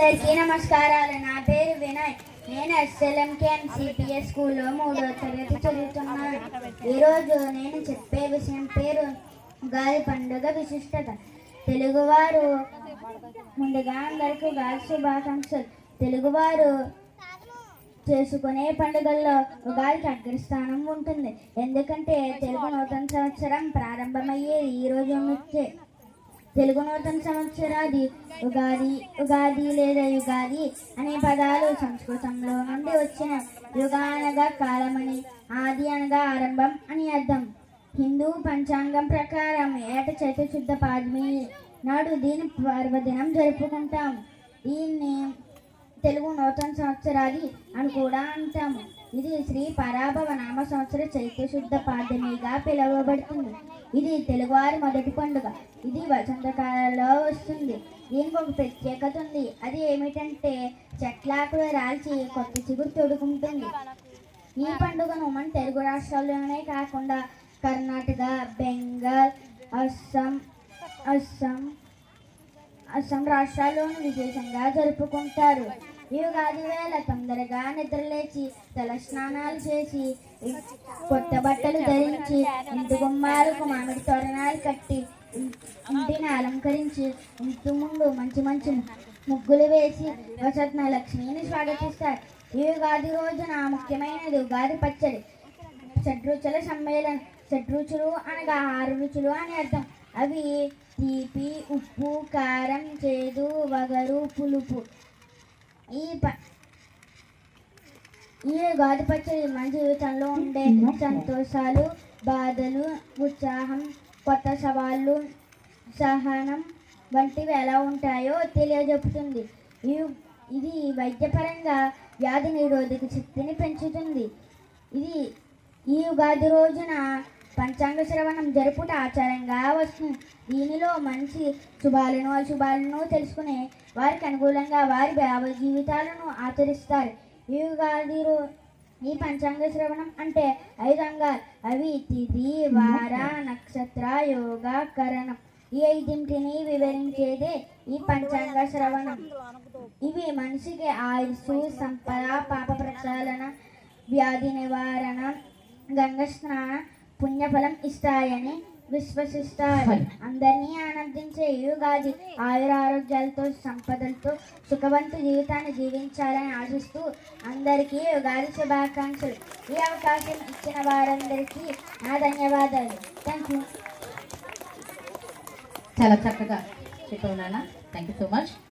అందరికీ నమస్కారాలు. నా పేరు వినయ్. నేను SLMKM స్కూల్లో 3వ తరగతి చదువుతున్నాను. ఈరోజు నేను చెప్పే విషయం పేరు ఉగాది పండుగ విశిష్టత. తెలుగువారు ముందుగా అందరికీ ఉగాది శుభాకాంక్షలు. తెలుగువారు చేసుకునే పండుగల్లో ఉగాదికి అగ్రస్థానం ఉంటుంది. ఎందుకంటే తెలుగు నూతన సంవత్సరం ప్రారంభమయ్యేది ఈ రోజు నుంచే. తెలుగు నూతన సంవత్సరాది ఉగాది లేదా యుగాది అనే పదాలు సంస్కృతంలో నుండి వచ్చిన. యుగ అనగా కాలమని, ఆది అనగా ఆరంభం అని అర్థం. హిందూ పంచాంగం ప్రకారం ఏట చైత్ర శుద్ధ పాడ్యమి నాడు దీని పర్వదినం జరుపుకుంటాం. దీన్ని తెలుగు నూతన సంవత్సరాది అని కూడా అంటాము. ఇది శ్రీ పరాభవ నామ సంవత్సర చైత్ర శుద్ధ పాడ్యమిగా పిలువబడుతుంది. ఇది తెలుగువారి మొదటి పండుగ. ఇది వసంతకాలంలో వస్తుంది. దీనికి ఒక ప్రత్యేకత ఉంది. అది ఏమిటంటే చెట్లాకులు రాల్చి కొత్త చిగురు తొడుకుంటుంది. ఈ పండుగను మన తెలుగు రాష్ట్రాల్లోనే కాకుండా కర్ణాటక, బెంగాల్, అస్సాం రాష్ట్రాల్లోనూ విశేషంగా జరుపుకుంటారు. ఈ ఉగాది వేళ తొందరగా నిద్రలేచి తల స్నానాలు చేసి కొత్త బట్టలు ధరించి ఇంటి గుమ్మాలకు మామిడి తోరణాలు కట్టి ఇంటిని అలంకరించి ఇంటి ముందు మంచి మంచి ముగ్గులు వేసి వసత్న లక్ష్మిని స్వాగతిస్తారు. ఈ ఉగాది రోజున ముఖ్యమైనది ఉగాది పచ్చడి. షడ్రుచుల సమ్మేళనం. షడ్రుచులు అనగా 6 రుచులు అని అర్థం. అవి తీపి, ఉప్పు, కారం, చేదు, వగరు, పులుపు. ఈ ఉగాది పచ్చడి మన జీవితంలో ఉండే సంతోషాలు, బాధలు, ఉత్సాహం, కొత్త సవాళ్ళు, సహనం వంటివి ఎలా ఉంటాయో తెలియజెప్పుతుంది. ఇది వైద్యపరంగా వ్యాధి నిరోధక శక్తిని పెంచుతుంది. ఈ ఉగాది రోజున పంచాంగ శ్రవణం జరుపుట ఆచారంగా వస్తుంది. దీనిలో మంచి శుభాలను అశుభాలను తెలుసుకునే వారికి అనుకూలంగా వారి భావ జీవితాలను ఆచరిస్తారు. ఈ పంచాంగ శ్రవణం అంటే 5 అంగాలు. అవి తిథి, వార, నక్షత్ర, యోగ, కరణం. ఈ 5ంటిని వివరించేదే ఈ పంచాంగ శ్రవణం. ఇవి మనిషికి ఆయుస్సు, సంపద, పాప ప్రక్షాళన, వ్యాధి నివారణ, గంగ స్నాన, పుణ్యఫలం ఇస్తాయని విశ్వసిస్తారు. అందరినీ ఆనందించే ఈ ఉగాది ఆయురారోగ్యాలతో, సంపదలతో సుఖవంత జీవితాన్ని జీవించాలని ఆశిస్తూ అందరికీ ఉగాది శుభాకాంక్షలు. ఈ అవకాశం ఇచ్చిన వారందరికీ నా ధన్యవాదాలు. Thank you. చాలా చక్కగా చెప్పావు నాన్న. Thank you so much.